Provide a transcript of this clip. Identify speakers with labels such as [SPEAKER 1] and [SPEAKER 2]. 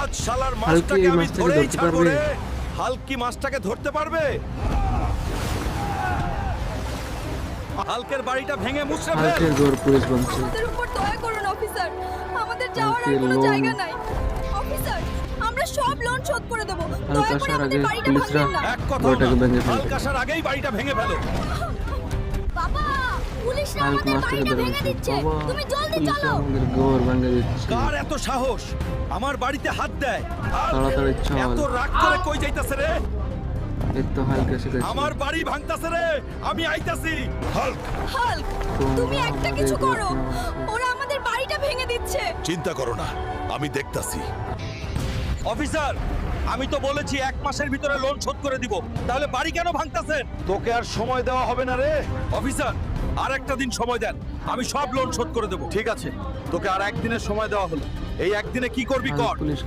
[SPEAKER 1] আজ শালার
[SPEAKER 2] হাল্ক কি
[SPEAKER 1] মাছটাকে
[SPEAKER 2] এই
[SPEAKER 1] আমি
[SPEAKER 2] মাছটাকে
[SPEAKER 1] ধরেই
[SPEAKER 2] ধরতে
[SPEAKER 1] ছাড়বো
[SPEAKER 2] পারবে?
[SPEAKER 1] রে। হাল্ক কি মাছটাকে ধরতে পারবে? হাল্কের বাড়িটা ভেঙে মুছড়ে ফেল।
[SPEAKER 2] হাল্কের ঘর পুলিশ ভাঙছে।
[SPEAKER 3] আমাদের উপর দয়া করুন অফিসার, আমাদের যাওয়ার আর
[SPEAKER 2] হাল্কের
[SPEAKER 3] কোনো
[SPEAKER 2] লোন।
[SPEAKER 3] জায়গা নাই। অফিসার, আমরা সব লোন শোধ করে দেব,
[SPEAKER 2] হাল্ক
[SPEAKER 3] দয়া করে
[SPEAKER 2] আসার
[SPEAKER 3] আমাদের
[SPEAKER 2] আগে
[SPEAKER 3] বাড়িটা
[SPEAKER 2] পুলিশরা
[SPEAKER 3] ভাঙবেন না।
[SPEAKER 1] এক কথা
[SPEAKER 2] ঘরটাকে ভেঙে ফেলবে।
[SPEAKER 1] হাল্ক আসার আগেই বাড়িটা ভেঙে ফেলো।
[SPEAKER 3] বাবা, পুলিশরা
[SPEAKER 2] হাল্ক
[SPEAKER 3] আমাদের
[SPEAKER 2] মাছটাকে
[SPEAKER 3] বাড়িটা
[SPEAKER 2] ধরে
[SPEAKER 3] ভেঙে
[SPEAKER 2] ফেলছে।
[SPEAKER 3] দিচ্ছে,
[SPEAKER 2] বাবা,
[SPEAKER 3] তুমি জলদি
[SPEAKER 2] পুলিশরা
[SPEAKER 3] চলো।
[SPEAKER 2] আমাদের ঘর ভেঙে দিচ্ছে।
[SPEAKER 1] কার এত সাহস আমার বাড়িতে হাত দেয়?
[SPEAKER 2] তাড়াতাড়ি চল।
[SPEAKER 1] এত রাগ করে কই যাইতাছে রে?
[SPEAKER 2] এই তো হাল্ক এসে গেছে।
[SPEAKER 1] আমার বাড়ি ভাঙতাছে রে, আমি আইতাছি। হাল্ক,
[SPEAKER 3] হাল্ক, তুমি একটা কিছু করো, ওরা আমাদের বাড়িটা ভেঙে দিচ্ছে।
[SPEAKER 1] চিন্তা করো না, আমি দেখতাছি। অফিসার, আমি তো বলেছি 1 মাসের ভিতরে লোন শোধ করে দিব, তাহলে বাড়ি কেন ভাঙতাছেন? তোকে আর সময় দেওয়া হবে না রে। অফিসার, আর একটা দিন সময় দেন, আমি সব লোন শোধ করে দেব। ঠিক আছে, তোকে আর একদিনের সময় দেওয়া হলো। এই একদিনে কি করবি
[SPEAKER 2] হাল্ক
[SPEAKER 1] কর।
[SPEAKER 2] পুলিশ